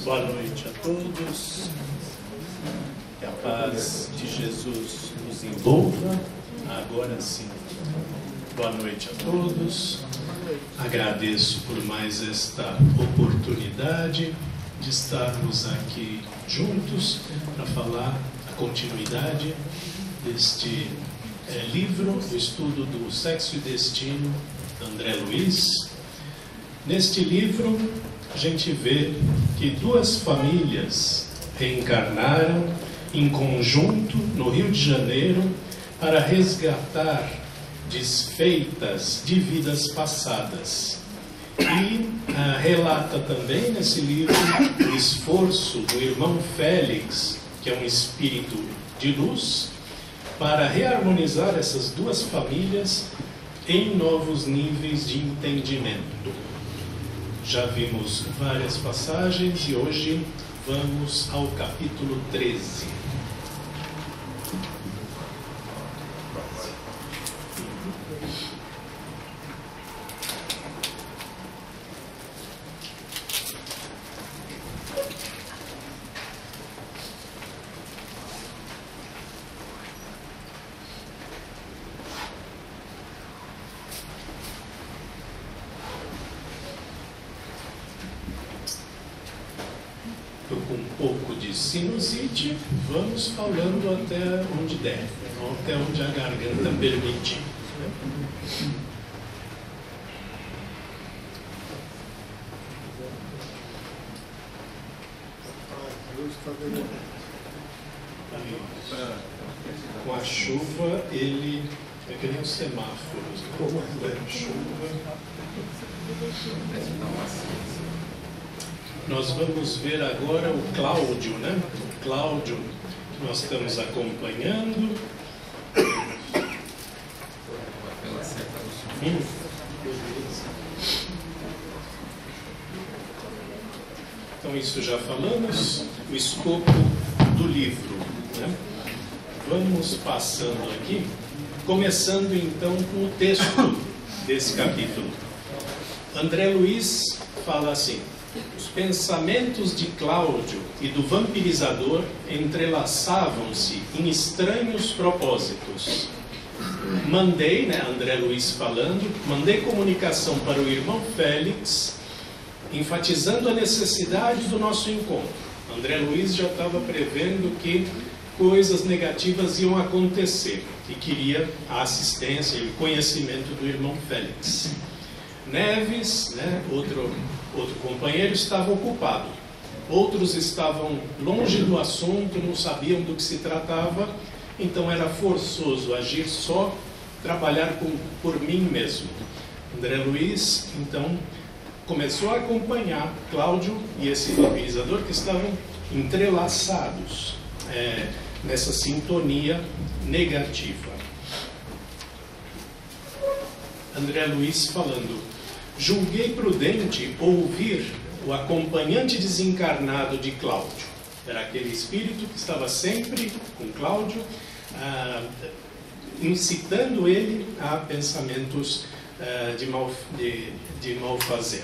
Boa noite a todos. Que a paz de Jesus nos envolva. Agora sim. Boa noite a todos. Agradeço por mais esta oportunidade de estarmos aqui juntos para falar a continuidade deste livro, o estudo do Sexo e Destino, de André Luiz. Neste livro, a gente vê que duas famílias reencarnaram em conjunto no Rio de Janeiro para resgatar desfeitas de vidas passadas. E relata também nesse livro o esforço do irmão Félix, que é um espírito de luz, para reharmonizar essas duas famílias em novos níveis de entendimento. Já vimos várias passagens e hoje vamos ao capítulo 13. Sinusite, vamos falando até onde der, até onde a garganta permitir. Com a chuva, ele é que nem os semáforos, como a chuva. Nós vamos ver agora o Cláudio, né? O Cláudio que nós estamos acompanhando. Então, isso já falamos, o escopo do livro, né? Vamos passando aqui, começando então com o texto desse capítulo. André Luiz fala assim: os pensamentos de Cláudio e do vampirizador entrelaçavam-se em estranhos propósitos. Mandei, né, André Luiz falando, mandei comunicação para o irmão Félix, enfatizando a necessidade do nosso encontro. André Luiz já estava prevendo que coisas negativas iam acontecer e queria a assistência e o conhecimento do irmão Félix. Neves, né, outro companheiro, estava ocupado. Outros estavam longe do assunto, não sabiam do que se tratava, então era forçoso agir só, trabalhar por mim mesmo. André Luiz, então, começou a acompanhar Cláudio e esse vampirizador que estavam entrelaçados nessa sintonia negativa. André Luiz falando: julguei prudente ouvir o acompanhante desencarnado de Cláudio. Era aquele espírito que estava sempre com Cláudio, incitando ele a pensamentos de malfazer.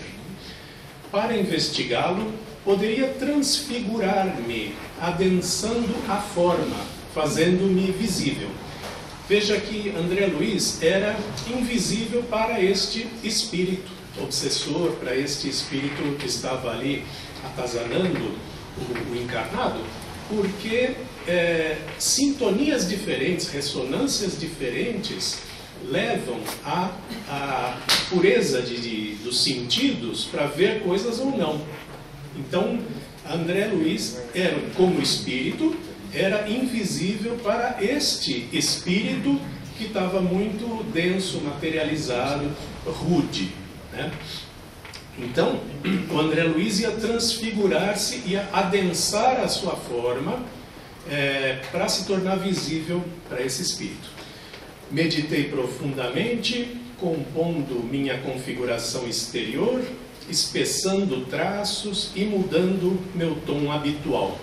Para investigá-lo, poderia transfigurar-me, adensando a forma, fazendo-me visível. Veja que André Luiz era invisível para este espírito obsessor, para este espírito que estava ali atazanando o encarnado, porque sintonias diferentes, ressonâncias diferentes levam à pureza dos sentidos para ver coisas ou não. Então, André Luiz era, como espírito, era invisível para este espírito que estava muito denso, materializado, rude, né? Então, o André Luiz ia transfigurar-se, ia adensar a sua forma para se tornar visível para esse espírito. Meditei profundamente, compondo minha configuração exterior, espessando traços e mudando meu tom habitual.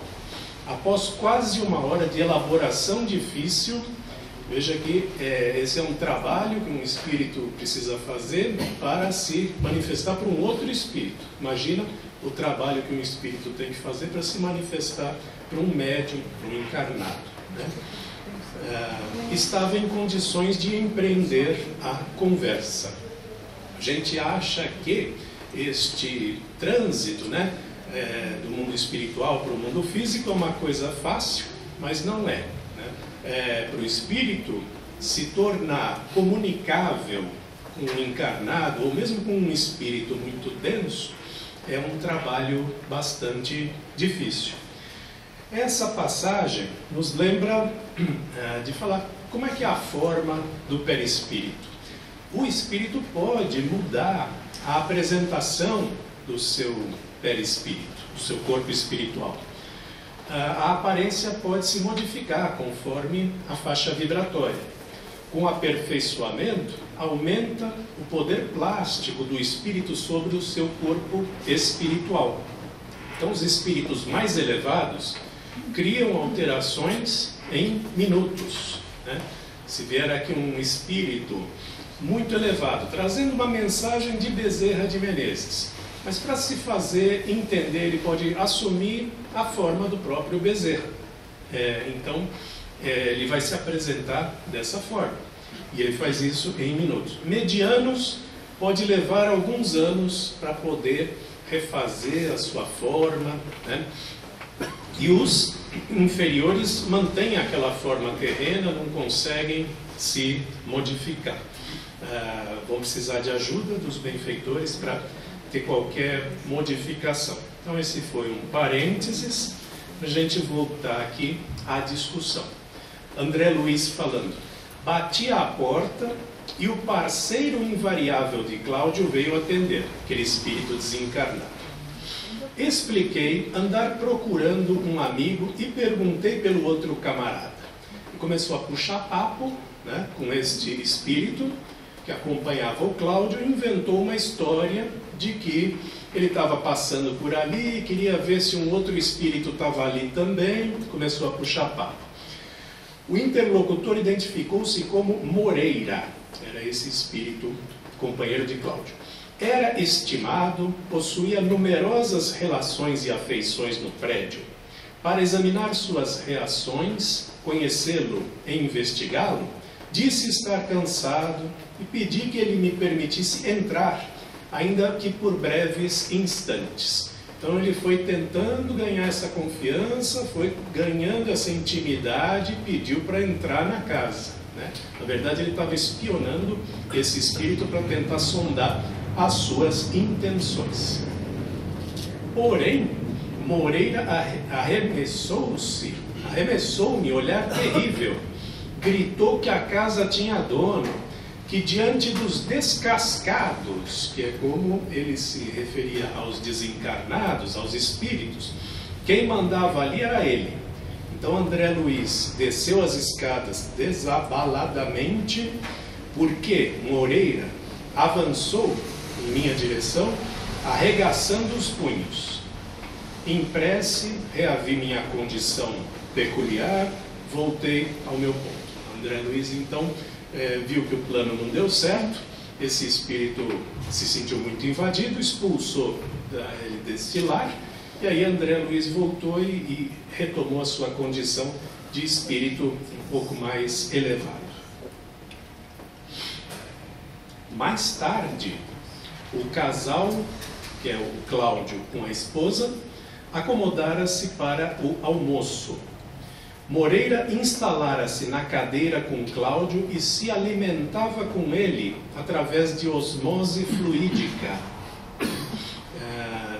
Após quase uma hora de elaboração difícil, Veja que esse é um trabalho que um espírito precisa fazer para se manifestar para um outro espírito. Imagina o trabalho que um espírito tem que fazer para se manifestar para um médium, para um encarnado, né? Estava em condições de empreender a conversa. A gente acha que este trânsito, né, do mundo espiritual para o mundo físico é uma coisa fácil, mas não é, né? Para o espírito se tornar comunicável com um encarnado, ou mesmo com um espírito muito denso, é um trabalho bastante difícil. Essa passagem nos lembra de falar como é que é a forma do perispírito. O espírito pode mudar a apresentação do seu perispírito, do seu corpo espiritual. A aparência pode se modificar conforme a faixa vibratória. Com aperfeiçoamento, aumenta o poder plástico do espírito sobre o seu corpo espiritual. Então, os espíritos mais elevados criam alterações em minutos, né? Se vier aqui um espírito muito elevado, trazendo uma mensagem de Bezerra de Menezes, mas para se fazer entender, ele pode assumir a forma do próprio Bezerra. Então, ele vai se apresentar dessa forma. E ele faz isso em minutos. Medianos pode levar alguns anos para poder refazer a sua forma, né? E os inferiores mantêm aquela forma terrena, não conseguem se modificar. Vão precisar de ajuda dos benfeitores para ter qualquer modificação. Então esse foi um parênteses, para a gente voltar aqui à discussão. André Luiz falando: bati à porta e o parceiro invariável de Cláudio veio atender, aquele espírito desencarnado. Expliquei andar procurando um amigo e perguntei pelo outro camarada. E começou a puxar papo, né, com este espírito que acompanhava o Cláudio, e inventou uma história de que ele estava passando por ali, queria ver se um outro espírito estava ali também, começou a puxar papo. O interlocutor identificou-se como Moreira, era esse espírito companheiro de Cláudio. Era estimado, possuía numerosas relações e afeições no prédio. Para examinar suas reações, conhecê-lo e investigá-lo, disse estar cansado e pedi que ele me permitisse entrar, ainda que por breves instantes. Então ele foi tentando ganhar essa confiança, foi ganhando essa intimidade e pediu para entrar na casa, né? Na verdade ele estava espionando esse espírito para tentar sondar as suas intenções. Porém, Moreira arremessou-me olhar terrível, gritou que a casa tinha dono, que diante dos descascados, que é como ele se referia aos desencarnados, aos espíritos, quem mandava ali era ele. Então André Luiz desceu as escadas desabaladamente, porque Moreira avançou em minha direção, arregaçando os punhos. Em prece, reavi minha condição peculiar, voltei ao meu ponto. André Luiz, então, viu que o plano não deu certo, esse espírito se sentiu muito invadido, expulsou ele desse lar, e aí André Luiz voltou e retomou a sua condição de espírito um pouco mais elevado. Mais tarde, o casal, que é o Cláudio com a esposa, acomodara-se para o almoço. Moreira instalara-se na cadeira com Cláudio e se alimentava com ele através de osmose fluídica.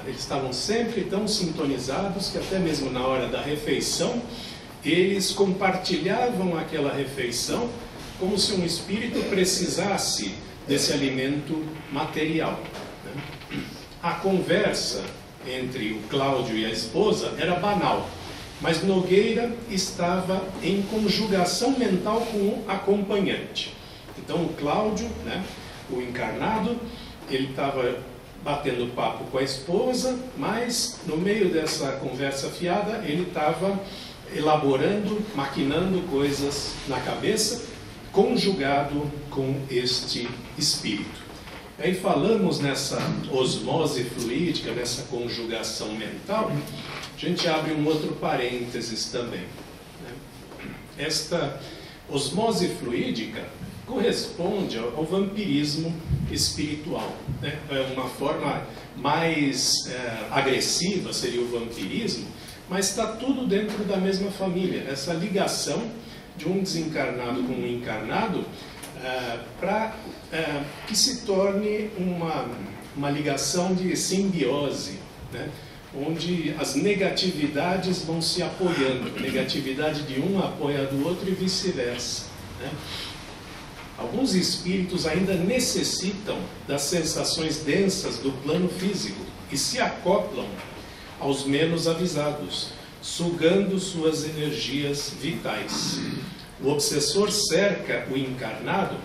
Eles estavam sempre tão sintonizados que até mesmo na hora da refeição, eles compartilhavam aquela refeição como se um espírito precisasse desse alimento material. A conversa entre o Cláudio e a esposa era banal, mas Nogueira estava em conjugação mental com o acompanhante. Então o Cláudio, né, o encarnado, ele estava batendo papo com a esposa, mas no meio dessa conversa fiada ele estava elaborando, maquinando coisas na cabeça, conjugado com este espírito. Aí falamos nessa osmose fluídica, nessa conjugação mental, a gente abre um outro parênteses também, né? Esta osmose fluídica corresponde ao vampirismo espiritual, né? Uma forma mais agressiva seria o vampirismo, mas está tudo dentro da mesma família, essa ligação de um desencarnado com um encarnado, para que se torne uma ligação de simbiose, né? Onde as negatividades vão se apoiando, a negatividade de um apoia a do outro e vice-versa, né? Alguns espíritos ainda necessitam das sensações densas do plano físico e se acoplam aos menos avisados, sugando suas energias vitais. O obsessor cerca o encarnado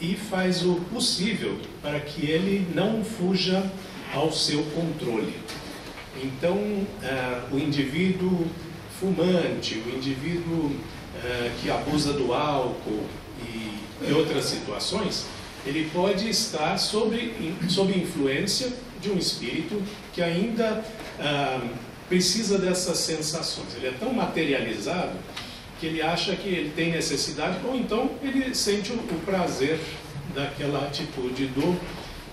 e faz o possível para que ele não fuja ao seu controle. Então, o indivíduo fumante, o indivíduo que abusa do álcool e outras situações, ele pode estar sob influência de um espírito que ainda precisa dessas sensações. Ele é tão materializado que ele acha que ele tem necessidade, ou então ele sente o prazer daquela atitude do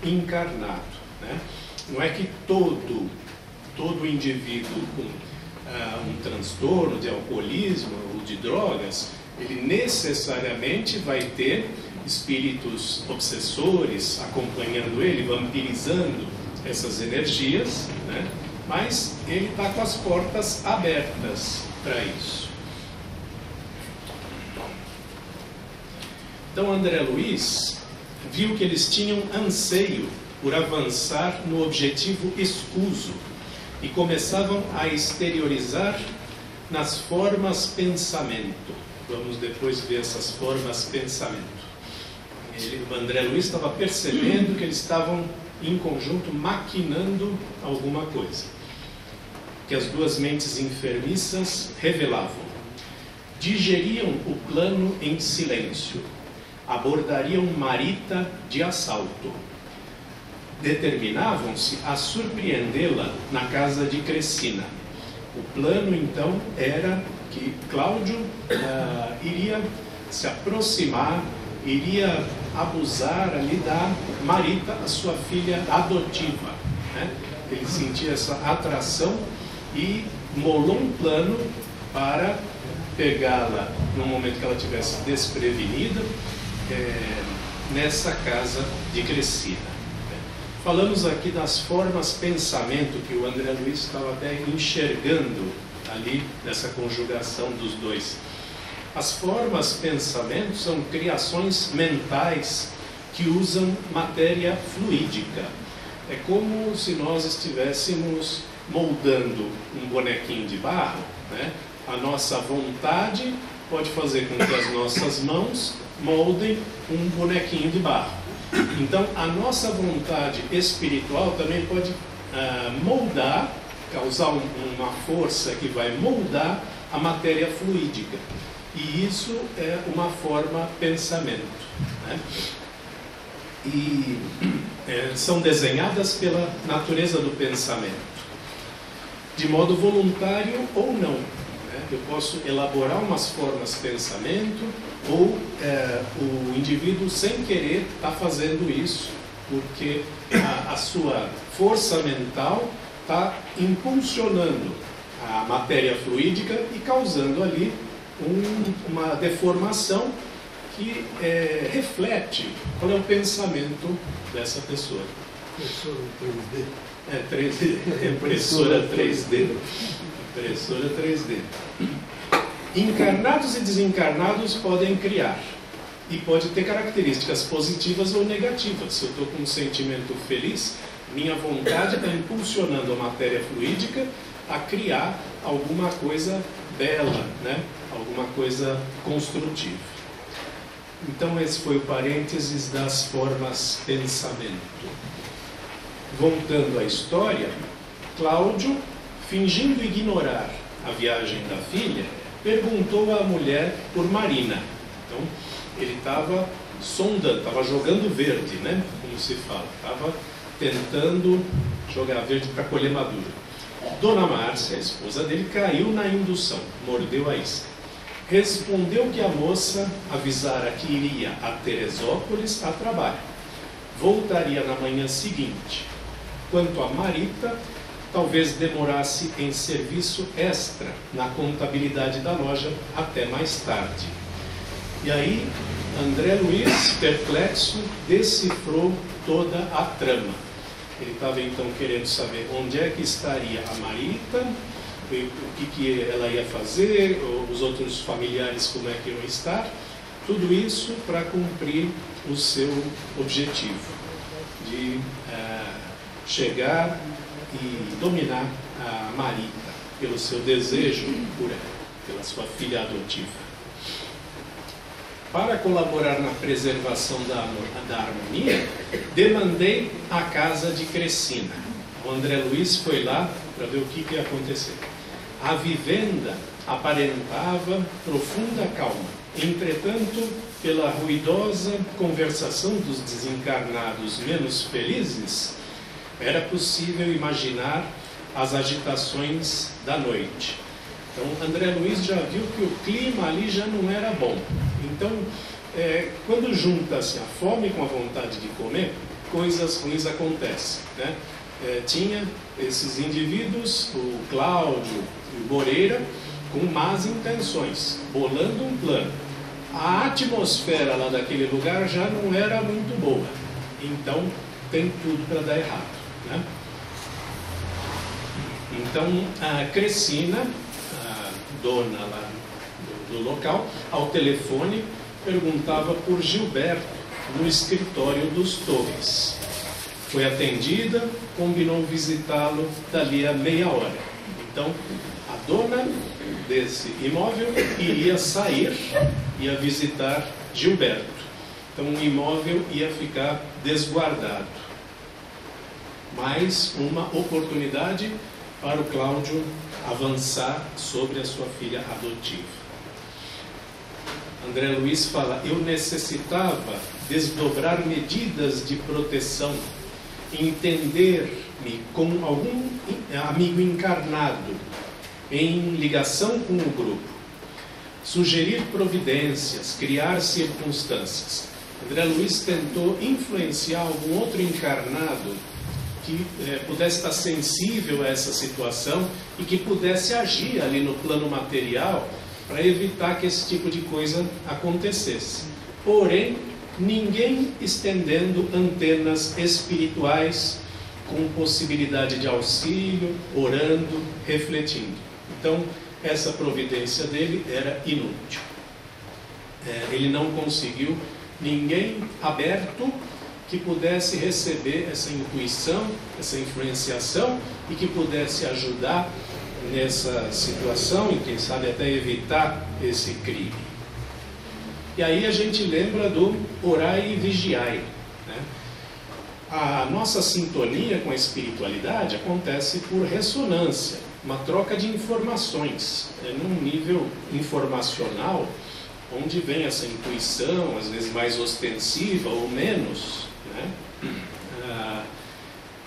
encarnado, né? Não é que todo indivíduo com um transtorno de alcoolismo ou de drogas, ele necessariamente vai ter espíritos obsessores acompanhando ele, vampirizando essas energias, né? Mas ele está com as portas abertas para isso. Então André Luiz viu que eles tinham anseio por avançar no objetivo escuso e começavam a exteriorizar nas formas pensamento. Vamos depois ver essas formas pensamento. O André Luiz estava percebendo que eles estavam em conjunto maquinando alguma coisa, que as duas mentes enfermiças revelavam. Digeriam o plano em silêncio, abordariam Marita de assalto, determinavam-se a surpreendê-la na casa de Crescina. O plano então era que Cláudio iria se aproximar, iria abusar ali da Marita, a sua filha adotiva, né? Ele sentia essa atração e molou um plano para pegá-la no momento que ela estivesse desprevenida, nessa casa de Crescina. Falamos aqui das formas pensamento que o André Luiz estava até enxergando ali nessa conjugação dos dois. As formas pensamento são criações mentais que usam matéria fluídica. É como se nós estivéssemos moldando um bonequinho de barro, né? A nossa vontade pode fazer com que as nossas mãos moldem um bonequinho de barro. Então, a nossa vontade espiritual também pode moldar, causar uma força que vai moldar a matéria fluídica. E isso é uma forma pensamento, né? E são desenhadas pela natureza do pensamento, de modo voluntário ou não. Eu posso elaborar umas formas pensamento, ou o indivíduo sem querer está fazendo isso, porque a sua força mental está impulsionando a matéria fluídica e causando ali uma deformação que reflete qual é o pensamento dessa pessoa. Impressora 3D. 3D. Impressora 3D. Impressora 3D. Encarnados e desencarnados podem criar, e pode ter características positivas ou negativas. Se eu estou com um sentimento feliz, minha vontade está impulsionando a matéria fluídica a criar alguma coisa bela, né? Alguma coisa construtiva. Então esse foi o parênteses das formas pensamento. Voltando à história, Cláudio, fingindo ignorar a viagem da filha, perguntou à mulher por Marina. Então, ele estava sondando, estava jogando verde, né? Como se fala, estava tentando jogar verde para colher maduro. Dona Márcia, a esposa dele, caiu na indução, mordeu a isca. Respondeu que a moça avisara que iria a Teresópolis a trabalho. Voltaria na manhã seguinte. Quanto a Marita, talvez demorasse em serviço extra na contabilidade da loja até mais tarde. E aí, André Luiz, perplexo, decifrou toda a trama. Ele estava então querendo saber onde é que estaria a Marita, o que ela ia fazer, os outros familiares como é que iam estar, tudo isso para cumprir o seu objetivo de chegar e dominar a Marita pelo seu desejo por ela, pela sua filha adotiva. Para colaborar na preservação da harmonia, demandei a casa de Crescina. O André Luiz foi lá para ver o que ia acontecer. A vivenda aparentava profunda calma. Entretanto, pela ruidosa conversação dos desencarnados menos felizes, era possível imaginar as agitações da noite. Então, André Luiz já viu que o clima ali já não era bom. Então, quando junta-se a fome com a vontade de comer, coisas ruins acontecem, né? Tinha esses indivíduos, o Cláudio e o Moreira, com más intenções, bolando um plano. A atmosfera lá daquele lugar já não era muito boa. Então, tem tudo para dar errado, né? Então, a Crescina, a dona lá do local, ao telefone, perguntava por Gilberto no escritório dos Torres. Foi atendida, combinou visitá-lo dali a meia hora. Então, a dona desse imóvel iria sair, ia visitar Gilberto. Então, o imóvel ia ficar desguardado. Mais uma oportunidade para o Cláudio avançar sobre a sua filha adotiva. André Luiz fala: eu necessitava desdobrar medidas de proteção, entender-me como algum amigo encarnado em ligação com o grupo, sugerir providências, criar circunstâncias. André Luiz tentou influenciar algum outro encarnado que pudesse estar sensível a essa situação e que pudesse agir ali no plano material para evitar que esse tipo de coisa acontecesse. Porém, ninguém estendendo antenas espirituais com possibilidade de auxílio, orando, refletindo. Então, essa providência dele era inútil. Ele não conseguiu ninguém aberto que pudesse receber essa intuição, essa influenciação e que pudesse ajudar nessa situação e quem sabe até evitar esse crime. E aí a gente lembra do orai e vigiai, né? A nossa sintonia com a espiritualidade acontece por ressonância, uma troca de informações, num nível informacional, onde vem essa intuição, às vezes mais ostensiva ou menos, né?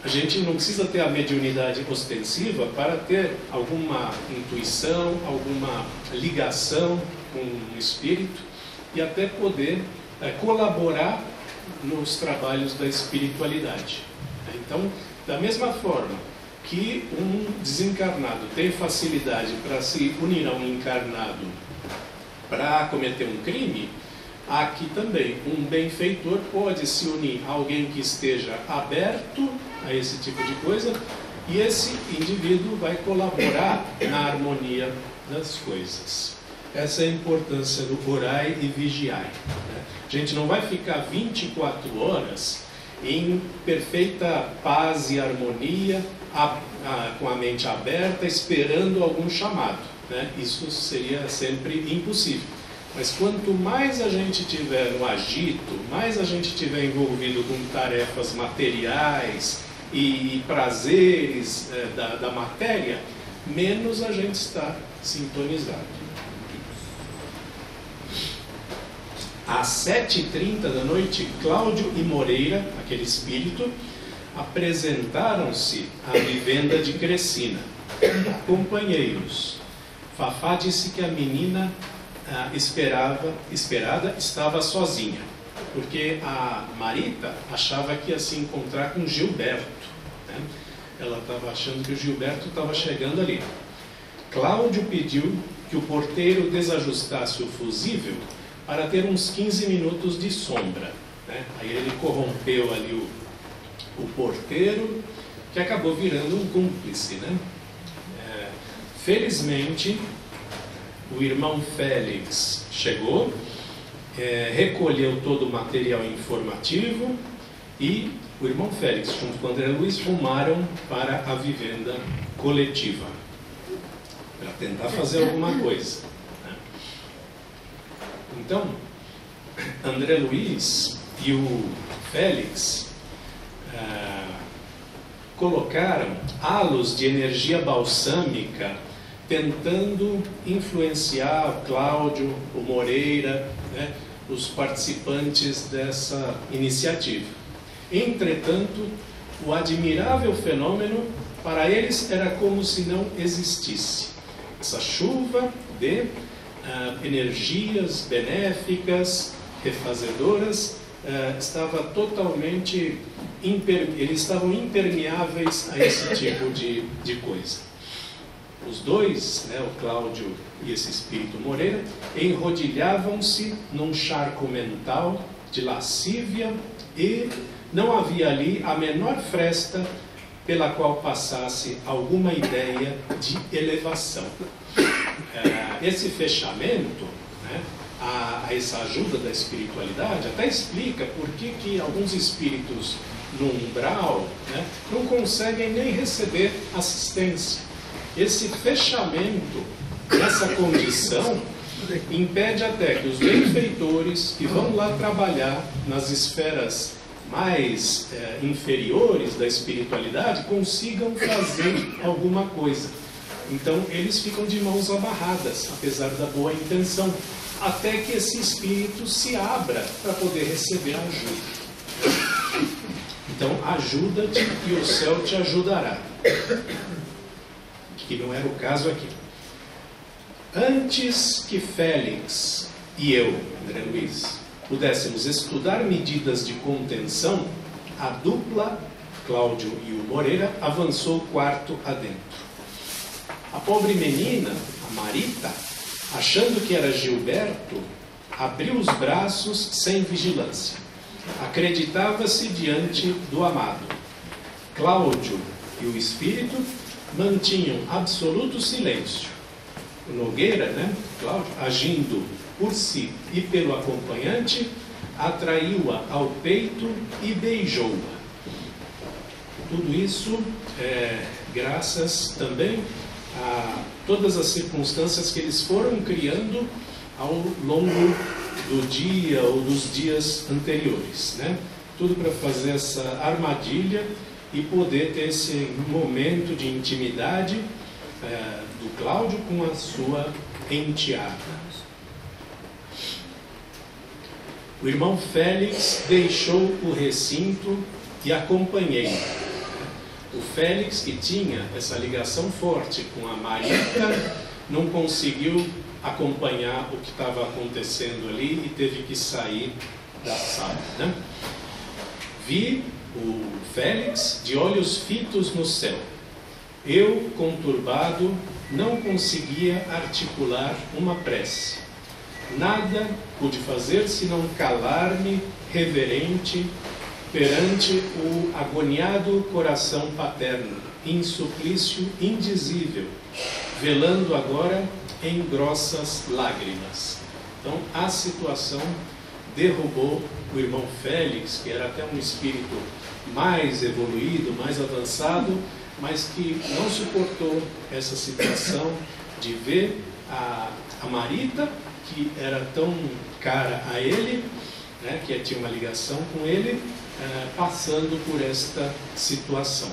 A gente não precisa ter a mediunidade ostensiva para ter alguma intuição, alguma ligação com o espírito e até poder colaborar nos trabalhos da espiritualidade. Então, da mesma forma que um desencarnado tem facilidade para se unir a um encarnado para cometer um crime, aqui também um benfeitor pode se unir a alguém que esteja aberto a esse tipo de coisa e esse indivíduo vai colaborar na harmonia das coisas. Essa é a importância do orai e vigiai, né? A gente não vai ficar 24 horas em perfeita paz e harmonia, com a mente aberta, esperando algum chamado, né? Isso seria sempre impossível. Mas quanto mais a gente tiver no agito, mais a gente tiver envolvido com tarefas materiais e prazeres da matéria, menos a gente está sintonizado. Às 7h30 da noite, Cláudio e Moreira, aquele espírito, apresentaram-se à vivenda de Crecina. Companheiros, Fafá disse que a menina esperada estava sozinha, porque a Marita achava que ia se encontrar com Gilberto, né? Ela estava achando que o Gilberto estava chegando ali. Cláudio pediu que o porteiro desajustasse o fusível para ter uns 15 minutos de sombra, né? Aí ele corrompeu ali o porteiro, que acabou virando um cúmplice, né? Felizmente, o irmão Félix chegou, recolheu todo o material informativo e o irmão Félix, junto com o André Luiz, rumaram para a vivenda coletiva para tentar fazer alguma coisa, né? Então, André Luiz e o Félix colocaram halos de energia balsâmica tentando influenciar o Cláudio, o Moreira, né, os participantes dessa iniciativa. Entretanto, o admirável fenômeno para eles era como se não existisse. Essa chuva de energias benéficas, refazedoras, estava totalmente eles estavam impermeáveis a esse tipo de coisa. Os dois, né, o Cláudio e esse espírito Moreira, enrodilhavam-se num charco mental de lascívia e não havia ali a menor fresta pela qual passasse alguma ideia de elevação. Esse fechamento, né, a essa ajuda da espiritualidade, até explica por que alguns espíritos no umbral, né, não conseguem nem receber assistência. Esse fechamento, essa condição, impede até que os benfeitores que vão lá trabalhar nas esferas mais inferiores da espiritualidade consigam fazer alguma coisa. Então eles ficam de mãos amarradas, apesar da boa intenção, até que esse espírito se abra para poder receber a ajuda. Então ajuda-te e o céu te ajudará, que não era o caso aqui. Antes que Félix e eu, André Luiz, pudéssemos estudar medidas de contenção, a dupla, Cláudio e o Moreira, avançou o quarto adentro. A pobre menina, a Marita, achando que era Gilberto, abriu os braços sem vigilância. Acreditava-se diante do amado. Cláudio e o espírito mantinham absoluto silêncio. O Nogueira, né, Cláudio, agindo por si e pelo acompanhante, atraiu-a ao peito e beijou-a. Tudo isso graças também a todas as circunstâncias que eles foram criando ao longo do dia ou dos dias anteriores, né? Tudo para fazer essa armadilha e poder ter esse momento de intimidade do Cláudio com a sua enteada. O irmão Félix deixou o recinto e acompanhei. O Félix, que tinha essa ligação forte com a Marita, não conseguiu acompanhar o que estava acontecendo ali e teve que sair da sala, né? Vi o Félix de olhos fitos no céu. Eu, conturbado, não conseguia articular uma prece. Nada pude fazer senão calar-me reverente perante o agoniado coração paterno, em suplício indizível, velando agora em grossas lágrimas. Então, a situação derrubou o irmão Félix, que era até um espírito mais evoluído, mais avançado, mas que não suportou essa situação de ver a Marita, que era tão cara a ele, né, que tinha uma ligação com ele, passando por esta situação.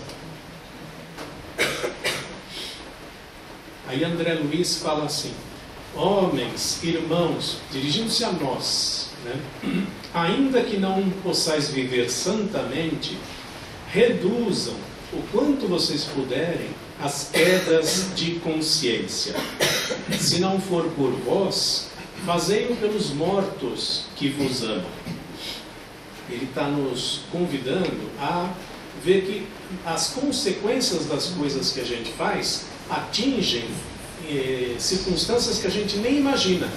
Aí André Luiz fala assim: homens, irmãos, dirigindo-se a nós, né? Ainda que não possais viver santamente, reduzam o quanto vocês puderem as quedas de consciência. Se não for por vós, fazei-o pelos mortos que vos amam. Ele está nos convidando a ver que as consequências das coisas que a gente faz atingem circunstâncias que a gente nem imagina.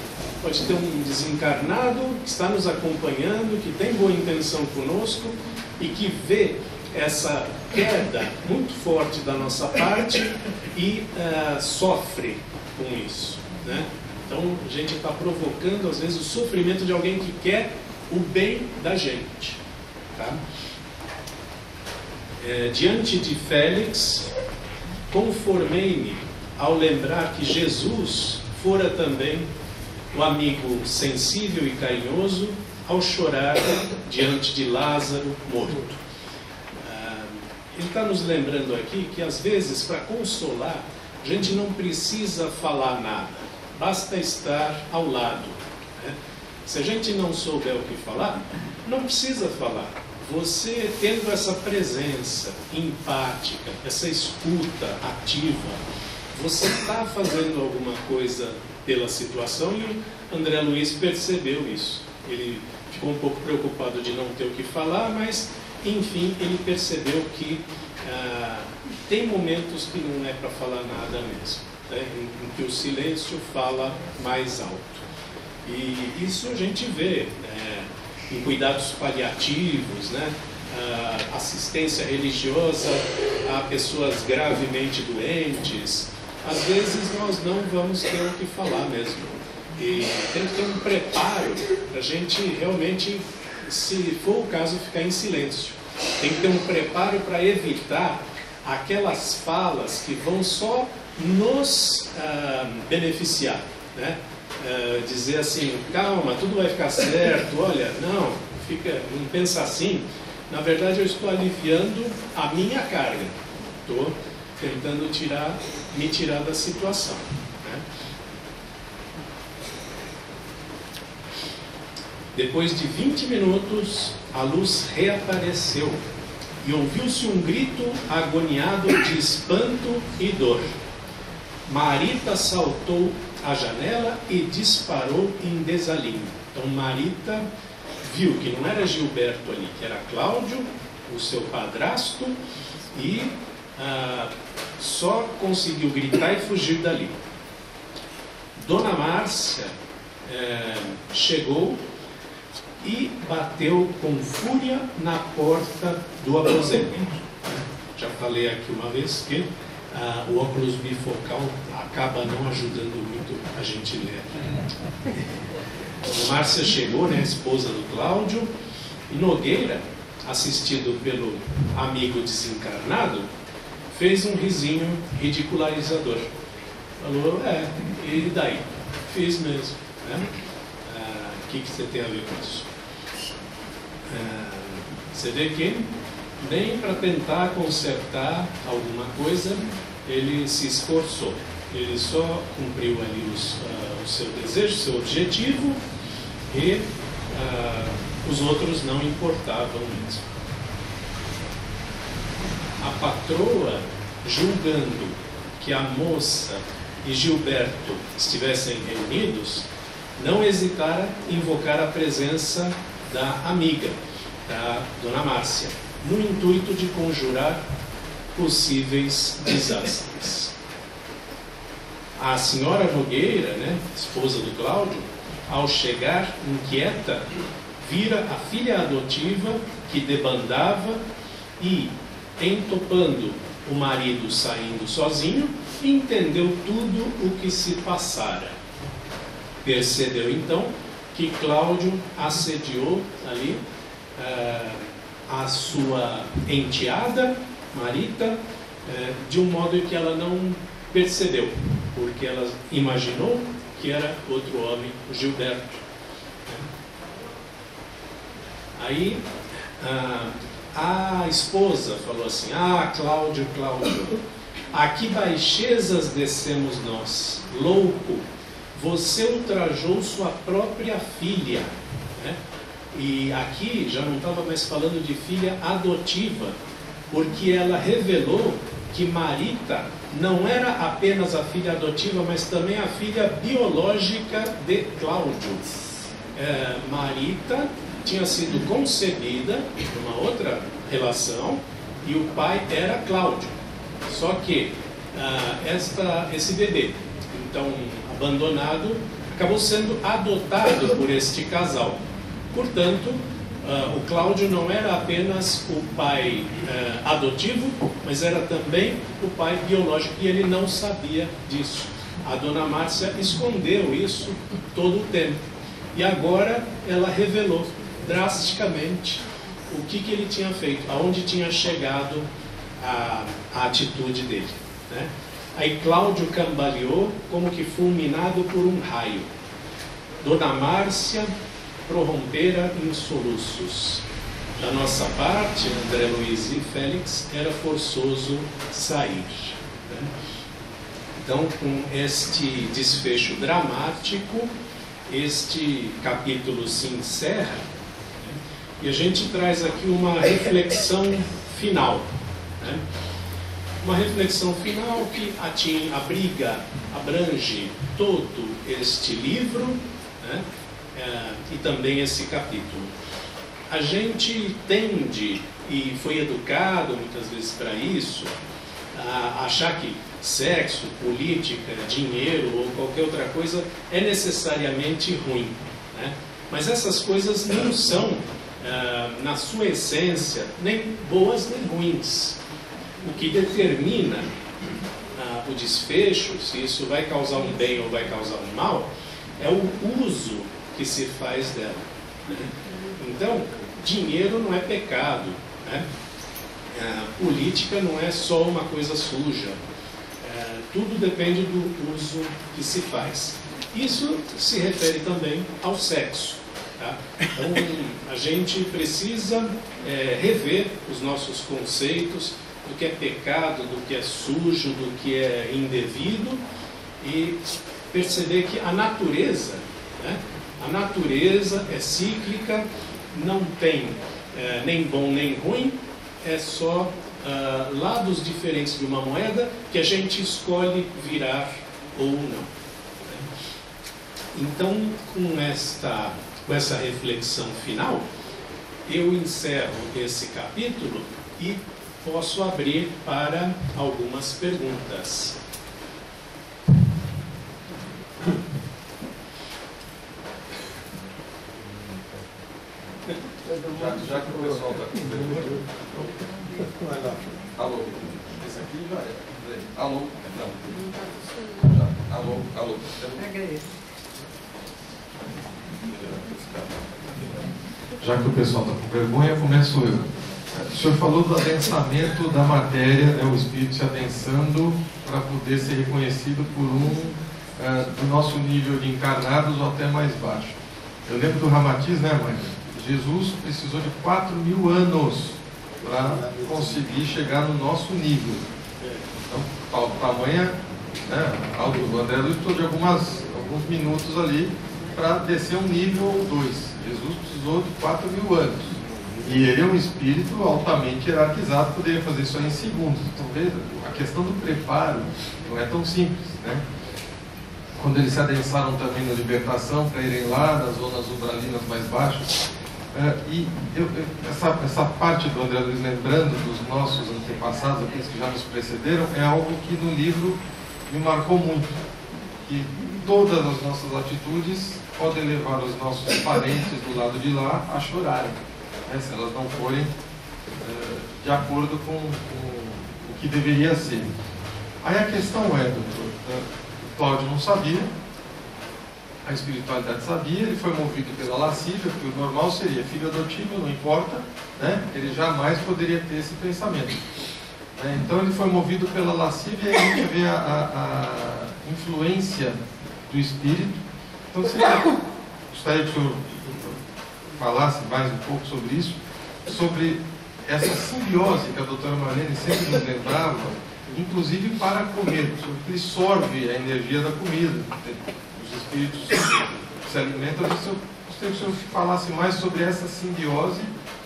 Pode ter um desencarnado que está nos acompanhando, que tem boa intenção conosco e que vê essa queda muito forte da nossa parte e sofre com isso, né? Então a gente está provocando às vezes o sofrimento de alguém que quer o bem da gente, tá? Diante de Félix, conformei-me ao lembrar que Jesus fora também o amigo sensível e carinhoso ao chorar diante de Lázaro morto. Ele está nos lembrando aqui que às vezes, para consolar, a gente não precisa falar nada, basta estar ao lado, né? Se a gente não souber o que falar, não precisa falar. Você tendo essa presença empática, essa escuta ativa, você está fazendo alguma coisa pela situação, e o André Luiz percebeu isso. Ele ficou um pouco preocupado de não ter o que falar, mas enfim, ele percebeu que tem momentos que não é para falar nada mesmo, né? Em que o silêncio fala mais alto. E isso a gente vê em cuidados paliativos, né? Assistência religiosa a pessoas gravemente doentes. Às vezes nós não vamos ter o que falar mesmo. E tem que ter um preparo para a gente realmente, se for o caso, ficar em silêncio. Tem que ter um preparo para evitar aquelas falas que vão só nos beneficiar, né? Dizer assim, calma, tudo vai ficar certo, olha, não pensa assim. Na verdade, eu estou aliviando a minha carga, estou tentando me tirar da situação, né? Depois de 20 minutos, a luz reapareceu e ouviu-se um grito agoniado de espanto e dor. Marita saltou à janela e disparou em desalinho. Então Marita viu que não era Gilberto ali, que era Cláudio, o seu padrasto, e só conseguiu gritar e fugir dali. Dona Márcia chegou e bateu com fúria na porta do aposento. Já falei aqui uma vez que o óculos bifocal acaba não ajudando muito a gente ler. A Márcia chegou, né, a esposa do Cláudio, e Nogueira, assistido pelo amigo desencarnado, fez um risinho ridicularizador. Falou, e daí? Fiz mesmo, né? O que você tem a ver com isso? Você vê que nem para tentar consertar alguma coisa ele se esforçou. Ele só cumpriu ali o seu desejo, o seu objetivo, e os outros não importavam mesmo. A patroa, julgando que a moça e Gilberto estivessem reunidos, não hesitara em invocar a presença da amiga, da Dona Márcia, no intuito de conjurar possíveis desastres. A senhora Nogueira, né, esposa do Cláudio, ao chegar inquieta, vira a filha adotiva que debandava e, entopando o marido saindo sozinho, entendeu tudo o que se passara. Percebeu então que Cláudio assediou ali a sua enteada, Marita, de um modo que ela não percebeu, porque ela imaginou que era outro homem, o Gilberto. Aí a esposa falou assim, Cláudio, a que baixezas descemos nós? Louco, você ultrajou sua própria filha. Né? E aqui já não estava mais falando de filha adotiva, porque ela revelou que Marita não era apenas a filha adotiva, mas também a filha biológica de Cláudio. Marita tinha sido concebida numa outra relação e o pai era Cláudio. Só que esse bebê, então abandonado, acabou sendo adotado por este casal. Portanto, o Cláudio não era apenas o pai adotivo, mas era também o pai biológico, e ele não sabia disso. A dona Márcia escondeu isso todo o tempo. E agora ela revelou drasticamente o que ele tinha feito, aonde tinha chegado a atitude dele. Né? Aí Cláudio cambaleou como que fulminado por um raio. Dona Márcia prorrompera em soluços. Da nossa parte, André Luiz e Félix, era forçoso sair. Né? Então, com este desfecho dramático, este capítulo se encerra, né? E a gente traz aqui uma reflexão final. Né? Uma reflexão final que abrange todo este livro, né? E também esse capítulo. A gente tende, e foi educado muitas vezes para isso, a achar que sexo, política, dinheiro ou qualquer outra coisa é necessariamente ruim. Né? Mas essas coisas não são, na sua essência, nem boas nem ruins. O que determina o desfecho, se isso vai causar um bem ou vai causar um mal, é o uso que se faz dela. Né? Então, dinheiro não é pecado. Né? Política não é só uma coisa suja. Tudo depende do uso que se faz. Isso se refere também ao sexo. Tá? Então, a gente precisa rever os nossos conceitos do que é pecado, do que é sujo, do que é indevido, e perceber que a natureza, né? A natureza é cíclica, não tem nem bom nem ruim, é só lados diferentes de uma moeda que a gente escolhe virar ou não. Então, com essa reflexão final, eu encerro esse capítulo e posso abrir para algumas perguntas. Já que o pessoal está com alô, esse aqui já é. Alô, não. Já. Alô. Já que o pessoal está com vergonha, começo eu. O senhor falou do adensamento da matéria, o espírito se adensando para poder ser reconhecido por do nosso nível de encarnados ou até mais baixo. Eu lembro do Ramatiz, né, mãe? Jesus precisou de 4.000 anos para conseguir chegar no nosso nível. Então, tamanha, né, o André Luiz precisou de alguns minutos ali para descer um nível ou dois. Jesus precisou de 4.000 anos. E ele é um espírito altamente hierarquizado, poderia fazer isso aí em segundos. Então, veja, a questão do preparo não é tão simples, né? Quando eles se adensaram também na libertação, para irem lá nas zonas umbralinas mais baixas. Essa parte do André Luiz, lembrando dos nossos antepassados, aqueles que já nos precederam, é algo que no livro me marcou muito. Que todas as nossas atitudes podem levar os nossos parentes do lado de lá a chorarem, né, se elas não forem de acordo com o que deveria ser. Aí a questão é, doutor, o Cláudio não sabia, a espiritualidade sabia, ele foi movido pela lascívia, porque o normal seria filho adotivo, não importa, né? Ele jamais poderia ter esse pensamento. Então ele foi movido pela lascívia e a gente vê a influência do espírito. Então, gostaria que o senhor falasse mais um pouco sobre isso, sobre essa simbiose que a doutora Marlene sempre nos lembrava, inclusive para comer, absorve a energia da comida. Os espíritos se alimentam. Eu gostaria que o senhor falasse mais sobre essa simbiose,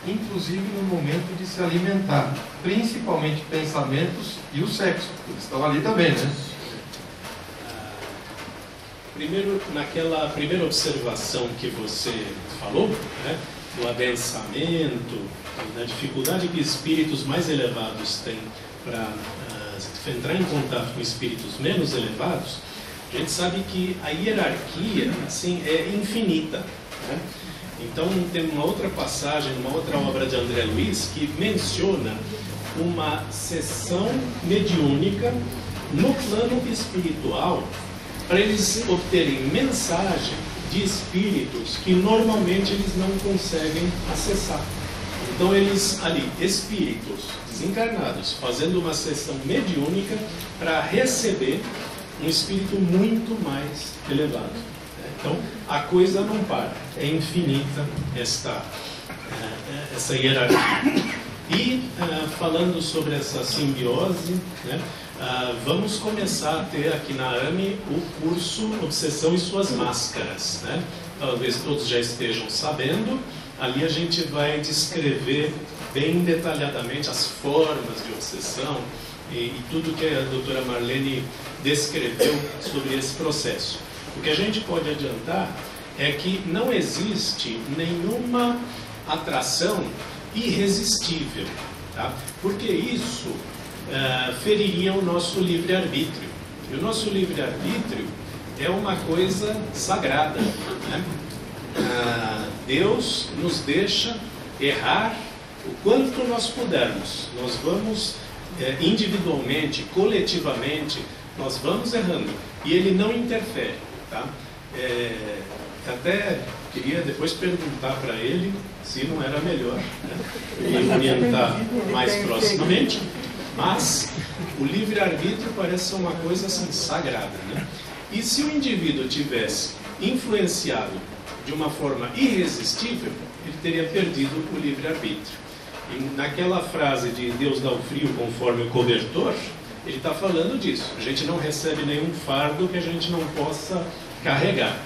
inclusive no momento de se alimentar, principalmente pensamentos e o sexo, eles estão ali também, né? Primeiro, naquela primeira observação que você falou, né, do adensamento, da dificuldade que espíritos mais elevados têm para entrar em contato com espíritos menos elevados, a gente sabe que a hierarquia assim, é infinita, né? Então, tem uma outra passagem, uma outra obra de André Luiz, que menciona uma sessão mediúnica no plano espiritual para eles obterem mensagem de espíritos que normalmente eles não conseguem acessar. Então, eles ali, espíritos desencarnados, fazendo uma sessão mediúnica para receber um espírito muito mais elevado. Então, a coisa não para, é infinita essa hierarquia. E, falando sobre essa simbiose, né, vamos começar a ter aqui na AME o curso Obsessão e Suas Máscaras, né? Talvez todos já estejam sabendo, ali a gente vai descrever bem detalhadamente as formas de obsessão e tudo que a doutora Marlene descreveu sobre esse processo. O que a gente pode adiantar é que não existe nenhuma atração irresistível, tá? Porque isso feriria o nosso livre-arbítrio. E o nosso livre-arbítrio é uma coisa sagrada, né? Deus nos deixa errar o quanto nós pudermos. Nós vamos individualmente, coletivamente, nós vamos errando. E Ele não interfere. Tá? Até queria depois perguntar para ele se não era melhor, né, e orientar mais proximamente, mas o livre-arbítrio parece ser uma coisa assim, sagrada, né? E se o indivíduo tivesse influenciado de uma forma irresistível, ele teria perdido o livre-arbítrio. E naquela frase de Deus dá o frio conforme o cobertor, ele está falando disso. A gente não recebe nenhum fardo que a gente não possa carregar.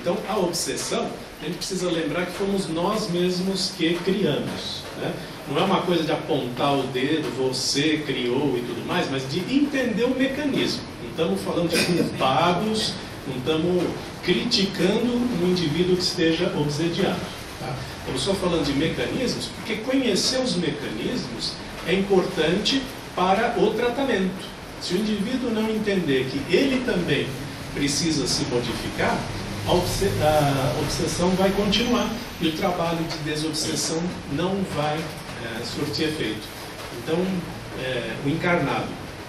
Então, a obsessão, a gente precisa lembrar que fomos nós mesmos que criamos, né? Não é uma coisa de apontar o dedo, você criou e tudo mais, mas de entender o mecanismo. Não estamos falando de culpados, não estamos criticando um indivíduo que esteja obsediado. Tá? Estamos só falando de mecanismos, porque conhecer os mecanismos é importante para o tratamento. Se o indivíduo não entender que ele também precisa se modificar, a obsessão vai continuar e o trabalho de desobsessão não vai surtir efeito. Então, o encarnado,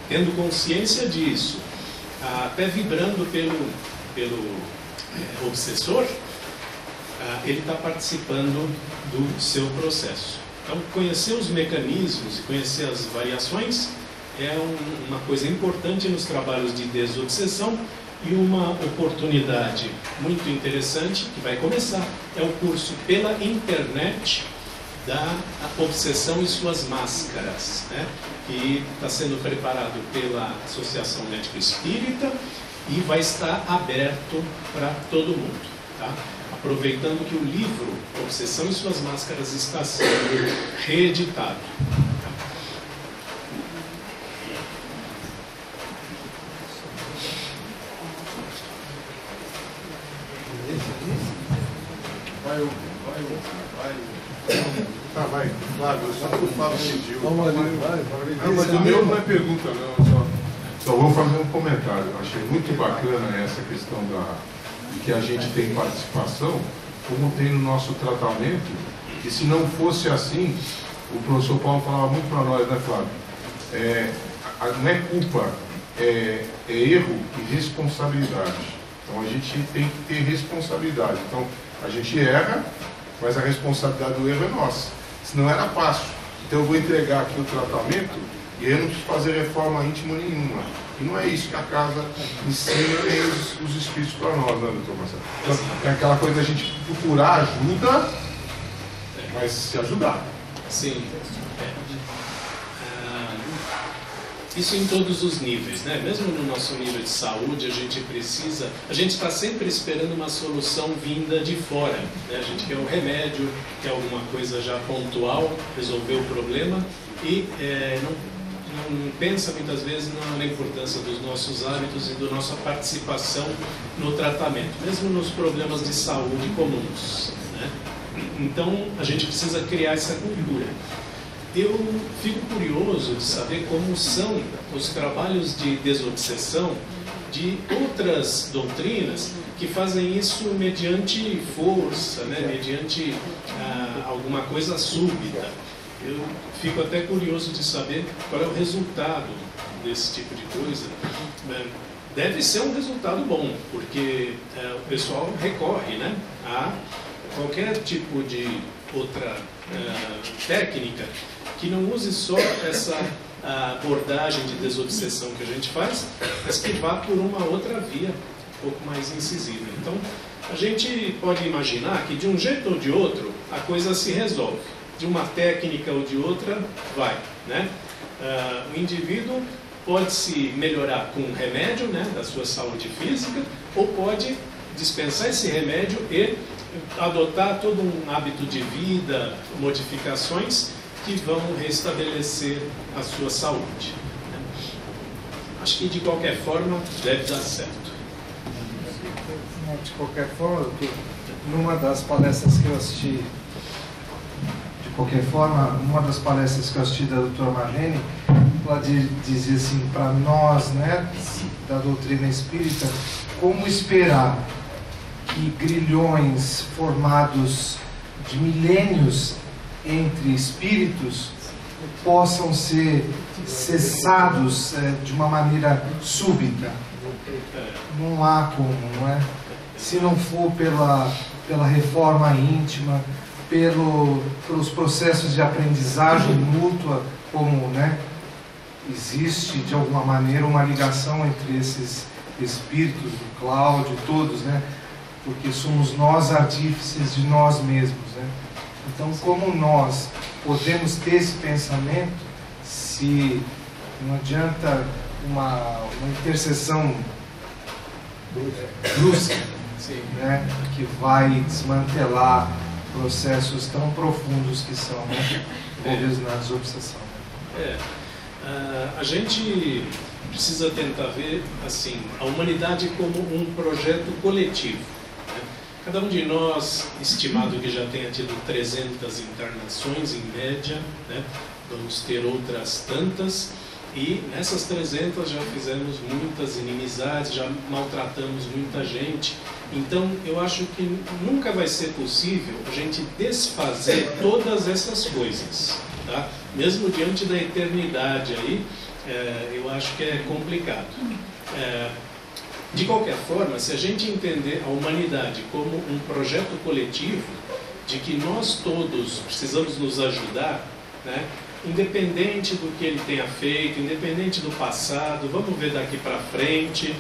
tendo consciência disso, até vibrando pelo obsessor, ele está participando do seu processo. Então, conhecer os mecanismos e conhecer as variações é uma coisa importante nos trabalhos de desobsessão. E uma oportunidade muito interessante que vai começar é o curso pela internet da Obsessão e Suas Máscaras, né? Que está sendo preparado pela Associação Médico Espírita e vai estar aberto para todo mundo, tá? Aproveitando que o livro Obsessão e Suas Máscaras está sendo reeditado. Vai, Flávio, só que o Flávio pediu. Mas o meu não é pergunta, não. Só vou fazer um comentário. Eu achei muito bacana essa questão de que a gente tem participação, como tem no nosso tratamento, e se não fosse assim, o professor Paulo falava muito para nós, né, Flávio? Não é culpa, é erro e responsabilidade. Então a gente tem que ter responsabilidade. Então a gente erra, mas a responsabilidade do erro é nossa. Senão era fácil. Então eu vou entregar aqui o tratamento e eu não preciso fazer reforma íntima nenhuma. E não é isso que a casa ensina nem os espíritos para nós, né, doutor Marcelo? Então, é aquela coisa da gente procurar ajuda, mas se ajudar. Sim. Isso em todos os níveis, né? Mesmo no nosso nível de saúde, a gente está sempre esperando uma solução vinda de fora, né? A gente quer um remédio, quer alguma coisa já pontual, resolver o problema e não pensa muitas vezes na importância dos nossos hábitos e da nossa participação no tratamento, mesmo nos problemas de saúde comuns, né? Então, a gente precisa criar essa cultura. Eu fico curioso de saber como são os trabalhos de desobsessão de outras doutrinas que fazem isso mediante força, né? Mediante alguma coisa súbita. Eu fico até curioso de saber qual é o resultado desse tipo de coisa. Deve ser um resultado bom, porque o pessoal recorre, né, a qualquer tipo de outra técnica que não use só essa abordagem de desobsessão que a gente faz, mas que vá por uma outra via um pouco mais incisiva. Então, a gente pode imaginar que de um jeito ou de outro a coisa se resolve. De uma técnica ou de outra, vai, né? O indivíduo pode se melhorar com um remédio, né, da sua saúde física, ou pode dispensar esse remédio e adotar todo um hábito de vida, modificações que vão restabelecer a sua saúde. Acho que de qualquer forma deve dar certo. De qualquer forma, doutor, numa das palestras que eu assisti, da doutora Marlene, ela dizia assim, para nós, né, da doutrina espírita, como esperar que grilhões formados de milênios entre espíritos possam ser cessados de uma maneira súbita. Não há como, não é? Se não for pela reforma íntima, pelos processos de aprendizagem mútua, como, né, existe de alguma maneira uma ligação entre esses espíritos, do Cláudio, todos, né? Porque somos nós artífices de nós mesmos, né? Então, como nós podemos ter esse pensamento se não adianta uma intercessão brusca, né, que vai desmantelar processos tão profundos que são, né, envolvidos na desobsessão. A gente precisa tentar ver assim, a humanidade como um projeto coletivo. Cada um de nós, estimado que já tenha tido 300 encarnações em média, né? Vamos ter outras tantas, e nessas 300 já fizemos muitas inimizades, já maltratamos muita gente. Então, eu acho que nunca vai ser possível a gente desfazer todas essas coisas, tá? Mesmo diante da eternidade aí, eu acho que é complicado. De qualquer forma, se a gente entender a humanidade como um projeto coletivo, de que nós todos precisamos nos ajudar, né? Independente do que ele tenha feito, independente do passado, vamos ver daqui para frente,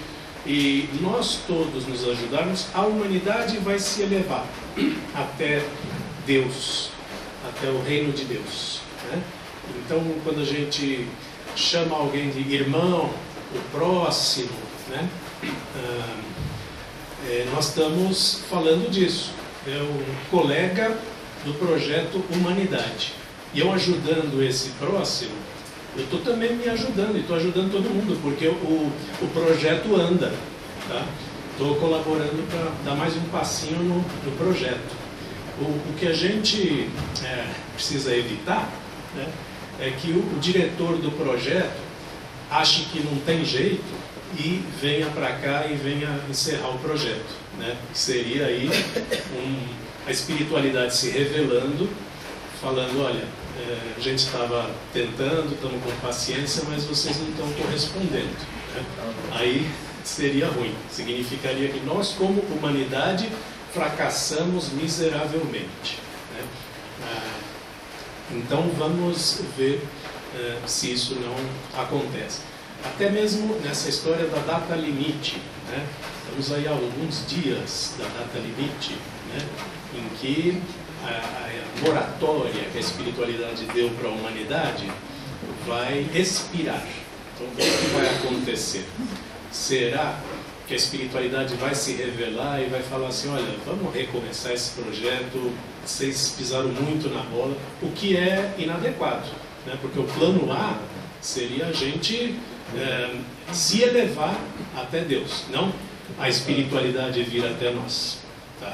e nós todos nos ajudarmos, a humanidade vai se elevar até Deus, até o reino de Deus, né? Então, quando a gente chama alguém de irmão, o próximo, né? Nós estamos falando disso. É um colega do projeto Humanidade. E eu ajudando esse próximo, eu estou também me ajudando, e estou ajudando todo mundo, porque o projeto anda. Tá? Estou colaborando para dar mais um passinho no projeto. O que a gente precisa evitar, né, é que o diretor do projeto ache que não tem jeito e venha para cá e venha encerrar o projeto, né? Seria aí a espiritualidade se revelando, falando, olha, a gente estava tentando, estamos com paciência, mas vocês não estão correspondendo, né? Aí seria ruim, significaria que nós, como humanidade, fracassamos miseravelmente, né? Então vamos ver se isso não acontece. Até mesmo nessa história da data limite, né? Estamos aí há alguns dias da data limite, né? Em que a moratória que a espiritualidade deu para a humanidade vai expirar, Então, o que vai acontecer? Será que a espiritualidade vai se revelar e vai falar assim, olha, vamos recomeçar esse projeto, vocês pisaram muito na bola, o que é inadequado, né? Porque o plano A seria a gente se elevar até Deus, não a espiritualidade vir até nós. Tá?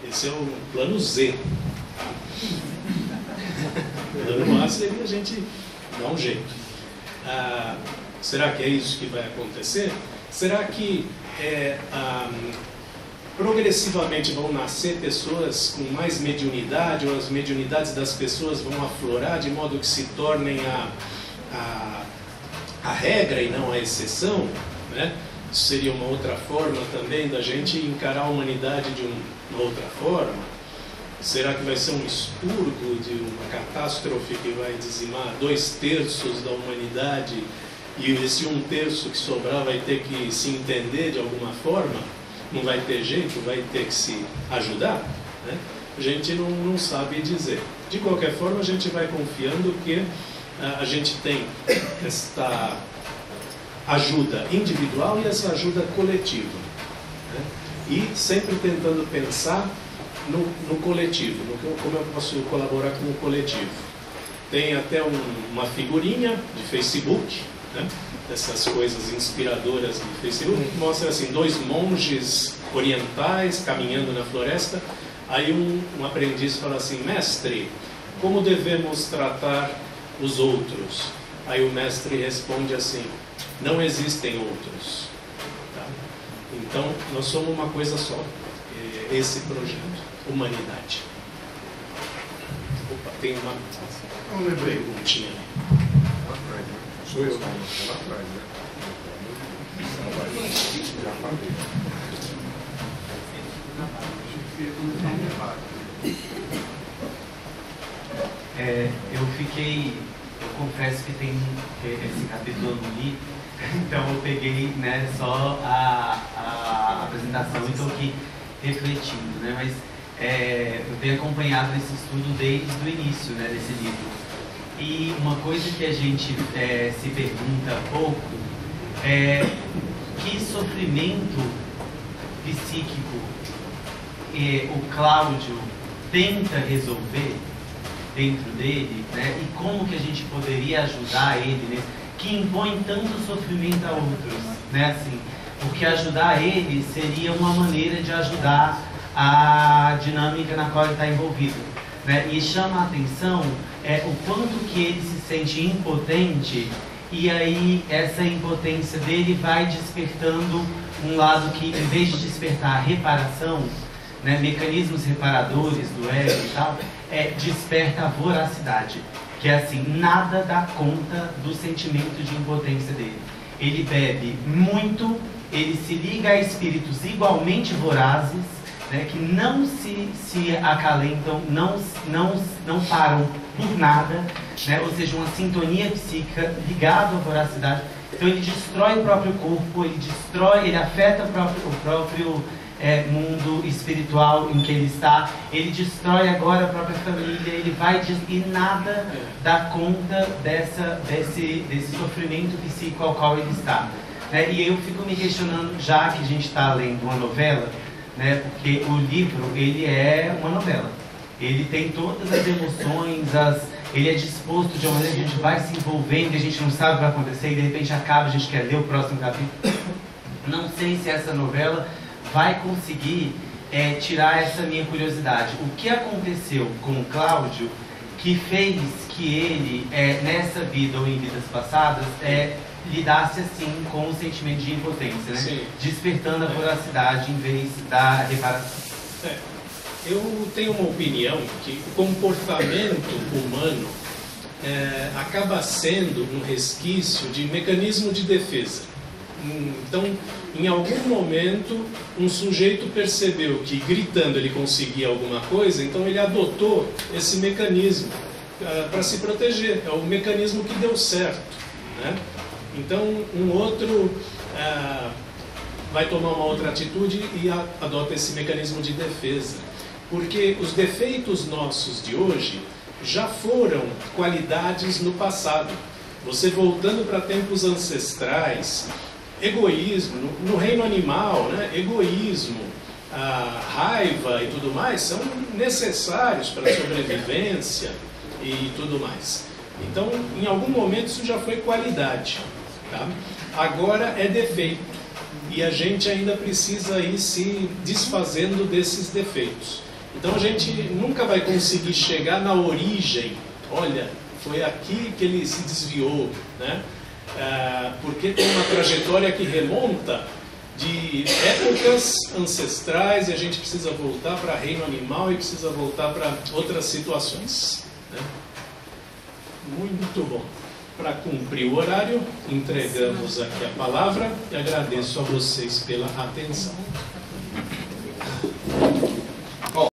Esse é o plano Z. Tá? O plano A seria a gente dar um jeito. Será que é isso que vai acontecer? Será que progressivamente vão nascer pessoas com mais mediunidade, ou as mediunidades das pessoas vão aflorar de modo que se tornem a regra e não a exceção, né? Isso seria uma outra forma também da gente encarar a humanidade de uma outra forma. Será que vai ser um expurgo de uma catástrofe que vai dizimar 2/3 da humanidade e esse 1/3 que sobrar vai ter que se entender de alguma forma? Não vai ter jeito, vai ter que se ajudar, né? A gente não sabe dizer. De qualquer forma, a gente vai confiando que a gente tem esta ajuda individual e essa ajuda coletiva, né? E sempre tentando pensar no coletivo, como eu posso colaborar com o coletivo. Tem até uma figurinha de Facebook, né? Essas coisas inspiradoras do Facebook, que mostra assim, 2 monges orientais caminhando na floresta. Aí um aprendiz fala assim, mestre, como devemos tratar os outros? Aí o mestre responde assim, não existem outros. Tá? Então, nós somos uma coisa só, esse projeto, humanidade. Opa, tem uma perguntinha ali. Sou eu, não, lá atrás, né? Já falei. Eu confesso que tem esse capítulo eu não li, então eu peguei, né, só a apresentação e estou aqui refletindo, né, mas eu tenho acompanhado esse estudo desde o início, né, desse livro. E uma coisa que a gente se pergunta pouco é que sofrimento psíquico o Cláudio tenta resolver dentro dele, né? E como que a gente poderia ajudar ele, né? Que impõe tanto sofrimento a outros, né? Assim, porque ajudar ele seria uma maneira de ajudar a dinâmica na qual ele está envolvido, né? E chama a atenção o quanto que ele se sente impotente, e aí essa impotência dele vai despertando um lado que, em vez de despertar a reparação, né, mecanismos reparadores do ego e tal, desperta a voracidade, que é assim, nada dá conta do sentimento de impotência dele. Ele bebe muito, ele se liga a espíritos igualmente vorazes, né, que não se acalentam, não param por nada, né, ou seja, uma sintonia psíquica ligada à voracidade. Então ele destrói o próprio corpo, ele afeta o próprio mundo espiritual em que ele está, ele destrói agora a própria família, ele vai e nada dá conta desse sofrimento psíquico ao qual ele está, né? E eu fico me questionando, já que a gente está lendo uma novela, né, porque o livro ele é uma novela, ele tem todas as emoções, ele é disposto de uma maneira que a gente vai se envolvendo e a gente não sabe o que vai acontecer e de repente acaba, a gente quer ler o próximo capítulo. Não sei se essa novela vai conseguir tirar essa minha curiosidade. O que aconteceu com o Cláudio que fez que ele, nessa vida ou em vidas passadas, lidasse assim com o sentimento de impotência, né? Sim. Despertando a voracidade em vez da reparação. Eu tenho uma opinião que o comportamento humano acaba sendo um resquício de mecanismo de defesa. Então, em algum momento, um sujeito percebeu que gritando ele conseguia alguma coisa, então ele adotou esse mecanismo para se proteger. É o mecanismo que deu certo, né? Então, um outro vai tomar uma outra atitude e adota esse mecanismo de defesa. Porque os defeitos nossos de hoje já foram qualidades no passado. você voltando para tempos ancestrais, egoísmo, no reino animal, né? Egoísmo, a raiva e tudo mais são necessários para a sobrevivência e tudo mais. Então, em algum momento isso já foi qualidade, tá? Agora é defeito, e a gente ainda precisa ir se desfazendo desses defeitos. Então a gente nunca vai conseguir chegar na origem, olha, foi aqui que ele se desviou, né? Porque tem uma trajetória que remonta de épocas ancestrais e a gente precisa voltar para reino animal e precisa voltar para outras situações, né? Muito bom. Para cumprir o horário, entregamos aqui a palavra e agradeço a vocês pela atenção.